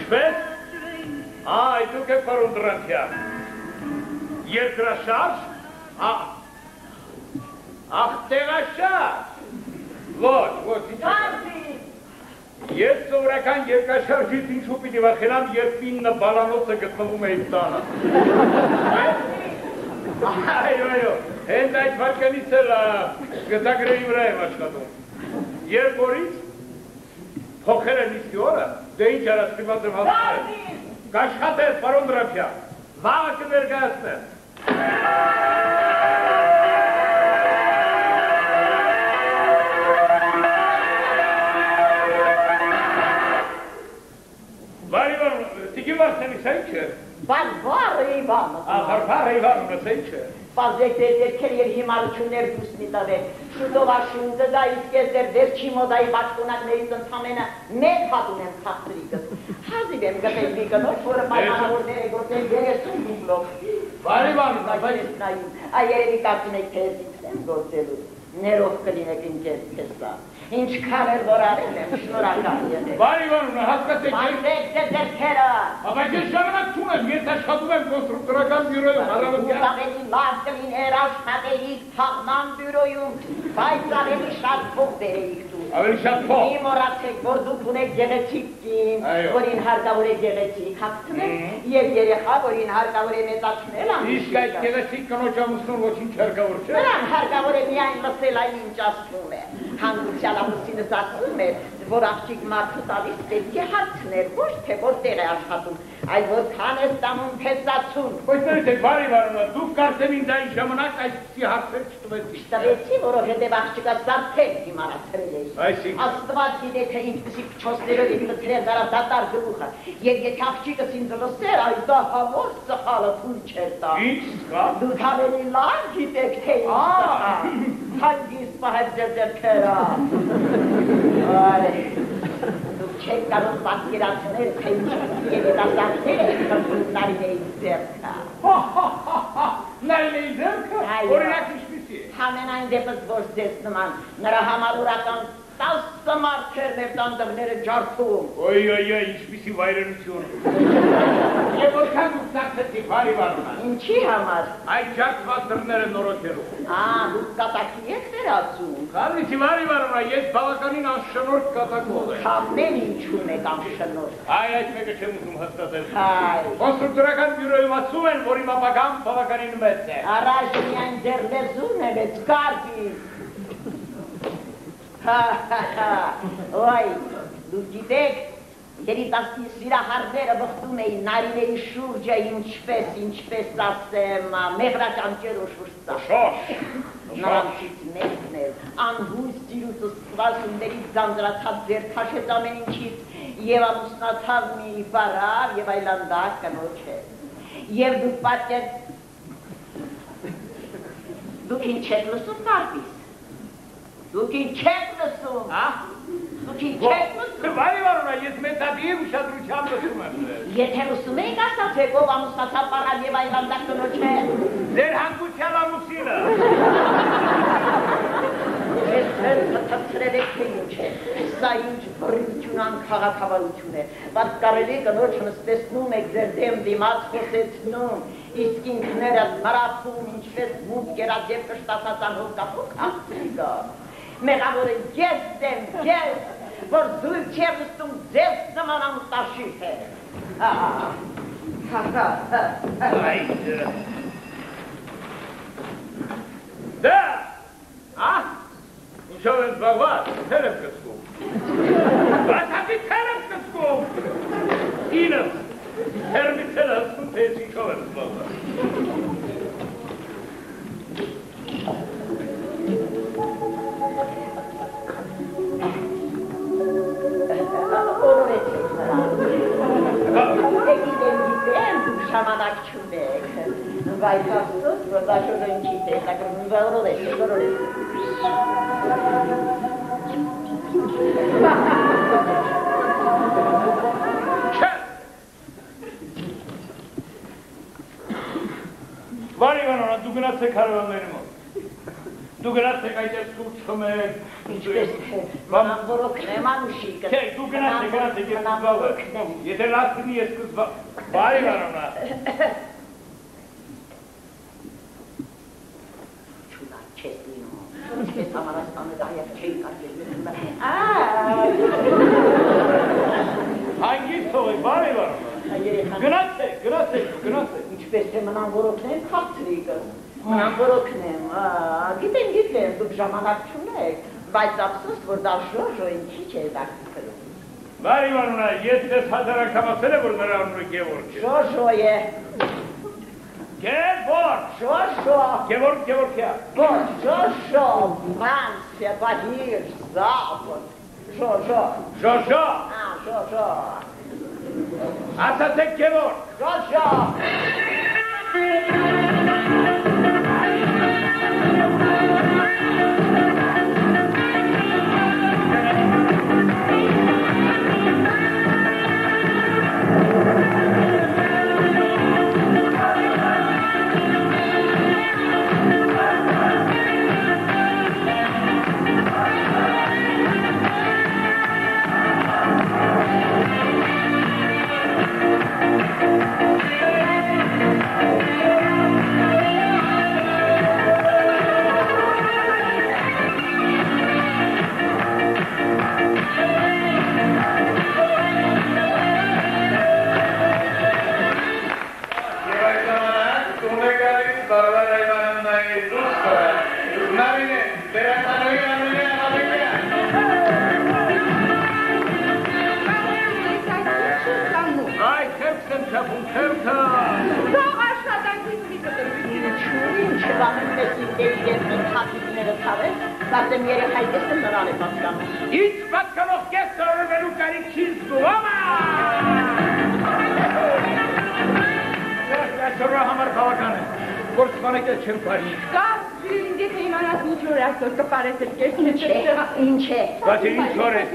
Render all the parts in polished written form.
Ինչպես։ Այ դուք եք պարոն Դրանթյան։ Երկրաշարժ։ Ախ, տեղաշարժ։ Ոչ, Ես սովորական երկրաշարժից ինչու պիտի վախենամ, երբ 9 բալանոցը գտնվում է իմ տանը։ Այո, հենց այդ վարկանից էլ գծագրերի վրա եմ աշխատում։ Երբ օրից փոխել եմ իսկի օրը, դե ինչ արասպիված եմ հասնել։ Կաշխատել, պարոն Դրանթյան, վաղը կներկայացնեմ։ Բայց վառը Իվանը։ Վառը Իվանը, սա ինչ է։ Բայց երկեր և հիմարություններ դուս մի տավեք, շուտով աշունձը դա իսկ ես դեր վերջի մոդայի բաշխունակներից ընդամենը մեկ հատ ունեմ խաղտրիկս։ Հազիվ եմ գտել մի կնոջ, որը պայմանավորներ է գործել 30 դուբլով։ Վառ Իվանը, այ երևի կարծում եք թե ես ինքս եմ գործելու, ներով կլինեք իմ կեսա։ Ինչքան էլ որ արել եմ, շնորհակալ եղեք։ Վառ Իվանովնա, հասկացեք, Բացեք ձեռքերը։ Բայց ես ժամանակ չունեմ, ես աշխատում եմ կոնստրուկտորական բյուրոյում, Դուք ավելի լավ կլիներ աշխատեիք թաղման բյուրոյում, բայց ավելի շատ փող բերեիք դուք։ Ավելի շատ փող։ Մի մոռացեք, որ դուք ունեք գեղեցիկ կին, որին հարկավոր է գեղեցիկ հագցնել, և երեխա, որին հարկավոր է մեծացնել ամուսինը։ Իսկ այդ գեղեցիկ կնոջ ամուսնուն ոչինչ հարկավոր չէ։ Նրան հարկավոր է միայն լսել այն ինչ ասվում է։ Հանգուցյալ ամուսինս ասում է, որ աղջիկ մարդու տալիս պետք է հարցներ, ոչ թե որտեղ է աշխատում, այլ որքան է ստանում փեսացուն։ Բայց ներեցեք, Վառ Իվանովնա, դուք կարծեմ ինձ այն ժամանակ այսպիսի հարցեր չտվեցիք։ Չտվեցի, որովհետև աղջիկը սարդել իմարացրել է։ Աստված գիտե, թե ինչպիսի փչոցներով եմ լցրել նրա դատար գլուխը, և եթե աղջիկս ինձ լսեր, այս դա համոր սխալը թույլ չէր տա։ Ինչ սխալ։ Դուք ավելի լավ գիտեք, թե ինչ սխալ։ Հանգիստ պահեք ձեր ձեռքերը։ Դուք չեք կարող պատկերացնել, թե ինչպիսի երիտասարդներ եք խնդրում Նարինեի ձեռքը։ Նարինեի ձեռքը։ Օրինակ ինչպիսի է։ Համենայն դեպս ոչ ձեզ նման, նրա համար ուրական 10 մարդեր մեր տանդավները ջարդում։ Ոյ, ինչպիսի վայրենություն։ Եվ որքան դուք ծախսեցիք, Վառ Իվանովնա։ Ինչի համար։ Այդ ջարդված դռները նորոգելու։ Դուք կատակի եք վերածում։ Կարնիցի, Վառ Իվանովնա, ես բավականին անշնորհ կատակով եմ։ Ամեն ինչ ունեք անշնորհ։ Այ այդ մեկը չեմ ուզում հստատել։ Կոնստրուկտորական բյուրոյում ասում են, որ իմ ապագան բավականին մեծ է։ Առաջ միայն ձեր լեզուն է մեծ կարգի։ Ոյ, դուք գիտեք, երիտասարդի սիրահարները բխտում էին Նարինեի շուրջը ինչպես ասեմ, մեղրական ջերոշուշտա։ Նրանցից մեկն էր, անհույս սիրուց սպասումներից ձանձրացած ձեր քաշեց ամեն ինչից և ամուսնացավ մի բարար և այլանդակ կնոջ հետ։ Եվ դուք պատկեր, դուք ինչ եք լսում կարպիս։ Դուք ինչ եք լսում։ Դուք ինչ եք լսում։ Վառ Իվանովնա, ես մեծադիր ուշադրությամբ լսում եմ։ Եթե լսում եք ասացեք, ով ամուսնացավ բարար և այլանդակ կնոջ հետ։ Ձեր հանգուցյալ ամուսինը։ Ես թծրել եք թե ինչ է, սա ինչ բռնություն անքաղաքավարություն է, բայց կարելի կնոջ նստեցնում եք ձեր դեմ դիմաց խոսեցնում, իսկ ինքներդ մրափում ինչպես մութ կերած և կշտացած անհով կապուկ աղջիկը, մեղավորը ես եմ, ես, որ զույլ չեր նստում ձեզ նման անտաշիտ է։ Դա, ինչով են զբաղված, թեր եմ կծկում։ Բայց հատի թեր եմ կծկում։ Ինս, թերմից էլ հսկում, թե ես ինչով եմ զբաղված։ Օրորեցիք նրան։ Գիտեմ, շամանակ չունեք, բայց աստոց, որ դաշորը ինչի տեսակրում, օրորեցիք։ Չէ։ Վառ Իվանովնա, դու գնացեք հարևանների մոտ։ Դու գնացեք այդպես սուրճում եք։ Ինչպես թե, մանան որոքն եմ անուշիկը։ Չէ, դու գնացեք ես սկզբավը։ Եթե լավ կնի ես սկզբա։ Բարի վարոնա։ Չունար չես լինում։ Ինչպես համարաստանը դայավ չէի կարգել։ Հանգիստ թողեք, բարի վարոնա։ Գնացեք։ Ինչպես թե մնան որոքն եմ խաղցրիկը։ Մնան որոքն եմ, գիտեմ, դուք ժամանակ չունեք, բայց ափսոս, որ դա Ժոժոին քիչ է դարձրում։ Բարի վարոնա, ես դες հազարակ համացել եմ, որ նրա անունը Գևորգ է։ Ժոժո է։ Գևորգ։ Ժոժո։ Գևորգյա։ Ոչ, Ժոժո, Ֆրանսիա, Բահիր, Զապոտ։ Ժոժո։ Ժոժո։ Ժոժո։ Ասացեք Գևորգ։ Ժոժո։ Ինչ պատկանող կես օրվելու կարիք չի զգում, Այսօրվա համար բավական է, որ սպանեք էլ չեմ պարի։ Կար, սիրին դեքը իմանաս ինչ որ այսօր կպարես էլ կերս Ինչ է։ Բայց ինչ որ ես,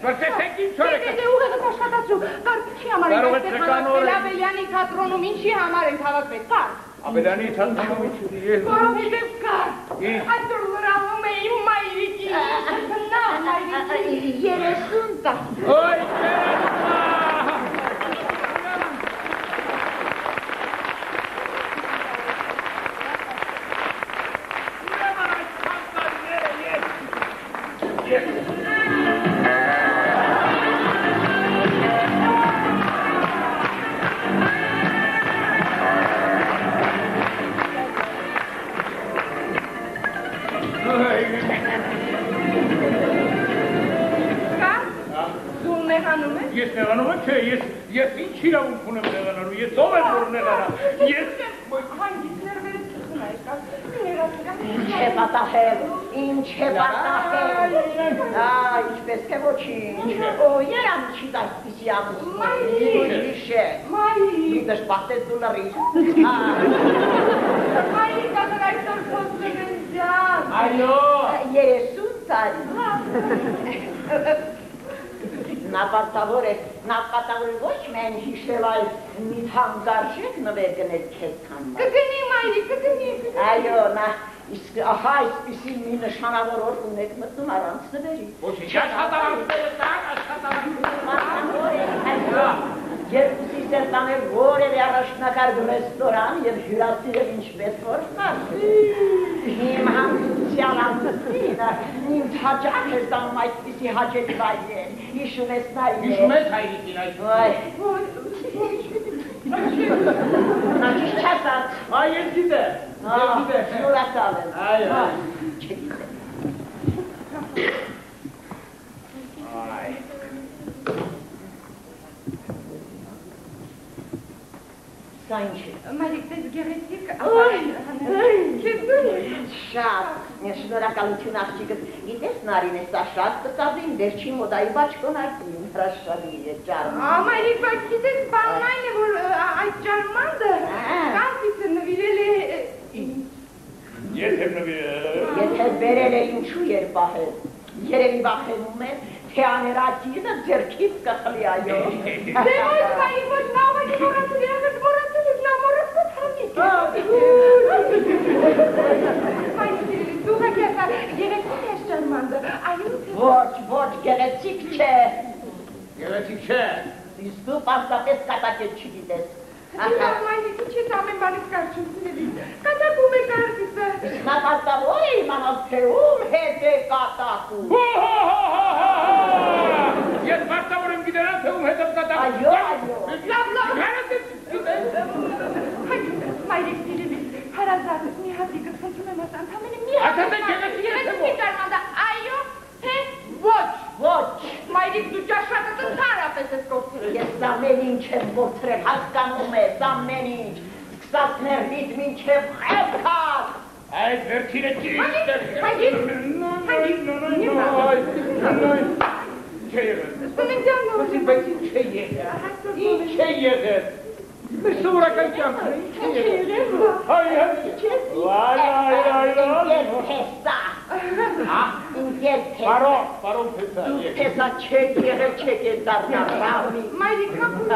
տեսեք ինչ որ եք։ Դե ուղեղս աշխատացրու, կար չի համար ենք այստեղ հավաքվել Աբելյանի թատրոնում, ինչի համար ենք հավաքվել, կար։ Աբելյանի թատրոնում ինչի ես։ Որովհետև կար, այսօր լրանում է իմ մայրիկի, նա մայրիկի 30 տան։ Ոյ, Ես նեղանում եմ, չէ, ես ինչ իրավունք ունեմ նեղանալու, ես ով եմ որ նեղանա, ես... Ինչ է պատահել, ինչպես թե ոչինչ, երան չի դասպիսի ամուսին, իշ է, մի դժպախտես դու լրիր, Մայրիկ ադր այսօր խոսում են ձյան, Այո, 30 տարի, նա պարտավոր ոչ մեն հիշել այլ մի թանգարժեք նվեր գնել քեզ համար։ Կգնի մայրիկ, կգնի։ Այո, նա ահա այսպիսի մի նշանավոր օր ունեք մտնում առանց նվերի։ ոչինչ, աշխատավանքները տան, Պարտավոր է, այո, երկուսի սերտաներ որևէ առաջնակարգ ռեստորան և հյուրասիրել ինչպես որ խարդի։ Իմ համսության ամուսինը ինձ հաճախ է ստանում այսպիսի հաճելի վայրեր, հիշում ես նայր է։ Հիշում ես հայրիկին այդ։ Նա ճիշտ չասած։ Այ ես գիտեմ։ Շնորհակալ եմ։ Այո։ Այ։ Սա ինչ է։ Մայրիկ, դες գեղեցիկ, Շատ, շնորհակալություն աղջիկս, գիտես Նարին է, սա շատ կծավին, վերջի մոդայի բաճկոնակին, հրաշալի է, ջարման։ Մայրիկ, բայց գիտես բանն այն է, որ այդ ջարմանդը կանցիցը նվիրել է Ես եմ նվիրել։ Եթե բերել է ինչու էր պահել, երևի վախենում է, թե աներատինը ձերքից կխլի այո։ Դե այդ մայրիկ, ոչ նա ավագի մորացել, երևս մորացել ես, նա մորացել հանիկ է։ Մայրիկ, դու հակե Գեղեցիկ է շարմանդը, այո։ Ոչ, գեղեցիկ չէ։ Գեղեցիկ չէ։ Իսկ դու պարտապես կատակել չգիտես։ Մայրիկի չես ամեն բանից կարճությունների, կատակում է կարծիսը։ Իսկ նա կատավոր է իմանալ, թե ում հետ է կատակում։ Ես պարտավոր եմ գիտենալ, թե ում հետ եմ կատակում։ Այո։ Մայրիկ սիրելի, հարազատ, մի հատիկը խնդրում եմ անդամենը մի հատիկը շարմանդը, այո, թե ոչ։ Մայրիկ դու ճաշակը ընդհանրապես ես կորցրել։ Ես ամեն ինչ եմ կորցրել, հասկանում ես, ամեն ինչ, սկսած ներդից մինչև խելքած։ Այդ վերջինը ճիշտ է։ Չէ եղել։ Բայց ինչ է եղել։ Ինչ է եղել։ Մեր սովորական կյանքը ինչ է եղել։ Հայ։ Ինգեր թեսա։ Պարոն թեսա։ Թեսա չեք եղել, չեք է դառնալ ռավի։ Մայրիկ հապուր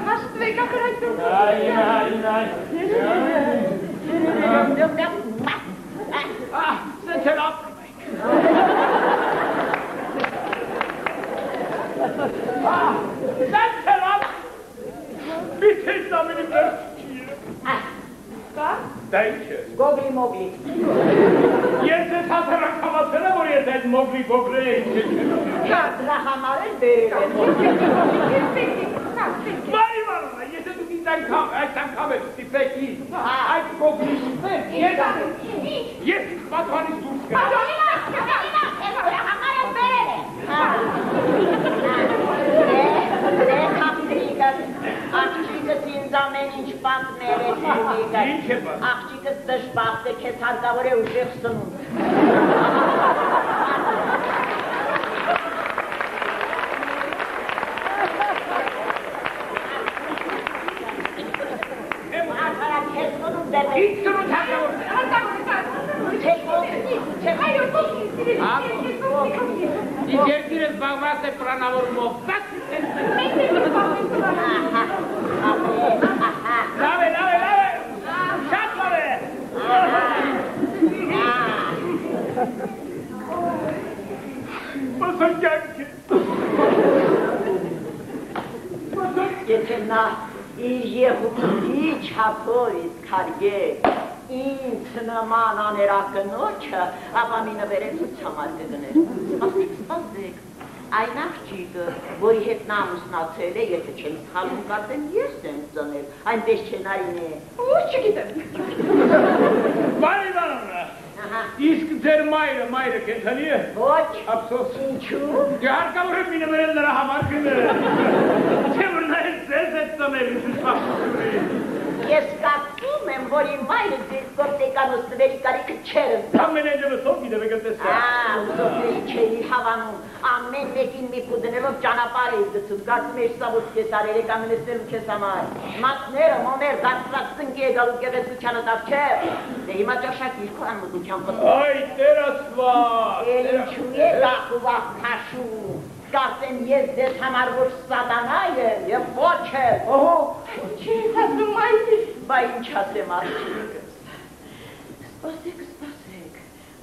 հաշտվեք ապրայցում։ Սենց էլ ապրում եք։ Սենց էլ ապրում։ Միթե ես ամենի վերջ չի է։ Դա ինչ է։ Գոգլի մոգլի։ Ես ես հասարակ համացել եմ, որ ես այդ մոգլի գոգլի է ինչ է չենում։ Դրա համար էլ բերել եմ։ Մարի մարոնա, ես է դուք ինձ այդ անգամ եմ ստիպեք ինձ, այդ գոգլի ստիպեք, ես պատվանից դուրս գեմ։ Դրա համար էլ բերել եմ։ Աղջիկս ինձ ամեն ինչ պատմել է շունիկը։ Ինչ է պատմել։ Աղջիկս դժբախտ է, քեզ հարկավոր է ուժեղ սնունդ։ Քեզ սնունդ է։ Ինչ սնունդ հարկավոր է։ Ինչ երկիրը զբաղված է պլանավորումով, լավ է, շատ լավ է։ Մասան կյանք է։ Եթե նա իր եղուտի չափով իսկ հարգեր ինձ նման աներակնոջը, ապա մի նվերեցուց համար կգներ։ Սպասեք, այն աղջիկը, որի հետ նա ամուսնացել է, եթե չեմ սխալվում, կարծեմ ես եմ ծնել, այնպես չէ նային է։ Ոչ չգիտեմ։ Բարի բանոնա, իսկ ձեր մայրը կենթանի է։ Ոչ, Ափսոս։ ինչու։ Դե հարկավոր է մի նվերել նրա համար գնել։ Չէ որ նա էլ ձեզ է ծնել, ինչ սպասում։ Ես կարծում եմ, որ իմ մայրը ձեր գործեկանոց նվերի կարիքը չեր ընծա։ Ամենայն դեպս մի դեպք տեսա։ Ուսոքների չէի հավանում, ամեն մեկին մի կուդնելով ճանապարհ էի գցում, կարծում էի սա ոչ քեզ արերեք ամենեցնելու քեզ համար։ Մատները, մոներ, դարձրած ծնկի է գալու գեղեցկությանը դար չէ։ Դե հիմա ճաշակիր քո անմտության պատմում։ Այ Տեր Աստված։ Ինչու է դախուվախ քաշում։ Կարծեմ ես ձեզ համար ոչ սատանա եմ և ոչ եմ։ Օհո, Չի ասում մայրիկ։ բա ինչ ասեմ աղջիկս։ Սպասեք,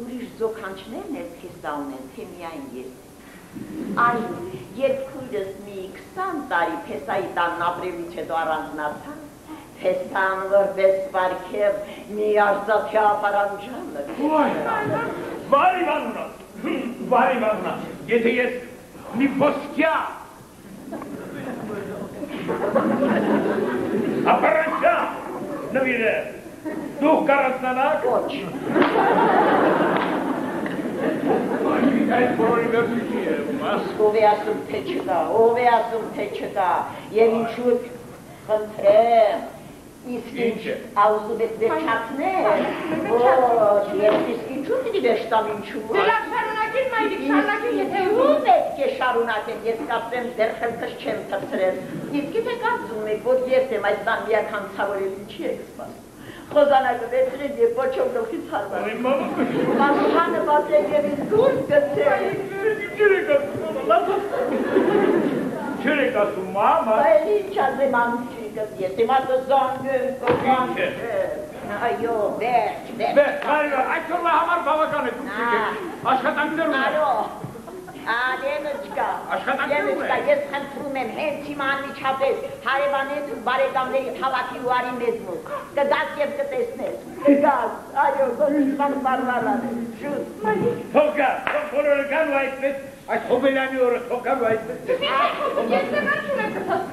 ուրիշ զոքանչներն էլ քեզա ունեն, թե միայն ես։ Այ, երբ քույրս մի 20 տարի Փեսայի տանն ապրելուց հետո առանձնացան, Փեսան որպես վարքև մի արծաթյա ապարանջանը։ Բարի բանունա, եթե ես մի ոսկյա ապարանջա նվիրեմ, դուք կարանցնանաք։ Ոչ։ Այդ բոլորի վերջի չի է, Ով է ասում, թե չկա, և ինչու խնդրեմ, իսկ ինչ աուզում եք վերջացնել, ոչ, և իսկ ինչու պիտի վերջտամ ինչու։ Դելակ շարունակիր մայրիկ, շարունակիր, եթե Ու պետք է շարունակեմ, ես կապրեմ դեր խելքս չեմ թրցրել, իսկ եթե կարծում եք, որ ես եմ այդ բան միակ հանցավորել, ինչի եք սպասում։ Խոզանակը վերցրել և ոչով գլխից հարված։ Մանուհանը բացել և ինձ դուրս գցել։ Չեր եք ասում, մամա։ Բայց ինչ ասեմ անջիկս, ես հիմա կզանգեմ, կզանգեմ։ Այո, վերջ, այսօրվա համար բավական է դուք եկեք։ Աշխատանքներ ունեք։ Այո։ Ալենոչկա, Ալենոչկա, ես խնդրում եմ հենց հիմա անմիջապես հարևանից ու բարեկամների հավաքի ու արի մեզնուց, կգաս և կտեսնես, կգաս, այո, գոնիստան բարվարան, շուտ։ Թողկա, բոլորը կան ու այդպես, այս հոբելյանի օրը թողկան ու այդպես տեսնես։ Ես նման չունեմ կտած,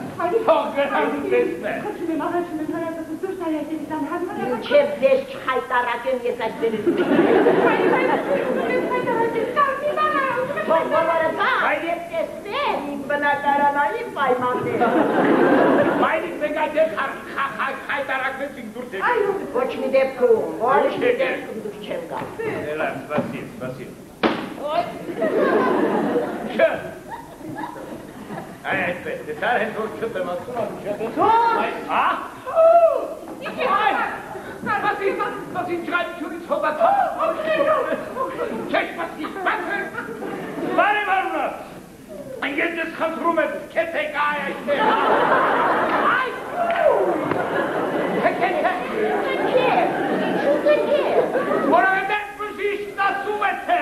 թողկան ու տեսնես։ Խոչում եմ, աղաչում եմ, հարազատը դուրս այդերից անհարմարը։ Մինչև ձեզ չխայտարակեմ ես այդերից։ Բոլորը կան, ես տեսնեմ իմ բնակարանային պայմանները։ Մայրիկ մենք այդեղ խայտարակվեցինք դուրս եք։ Այո, ոչ մի դեպքում, ոչ մի դեպքում դուրս չեմ գա։ Էլա, սպասիր։ Չէ։ Այդպես, դեսար հենց որ չտեմ ասում, Սպասին չղայությունից հոբատա։ Չէ, սպասի, բարև արունա։ Ես ես խնդրում եմ, կեցեք այ այստեղ։ Որովհետև բժիշկն ասում է թե,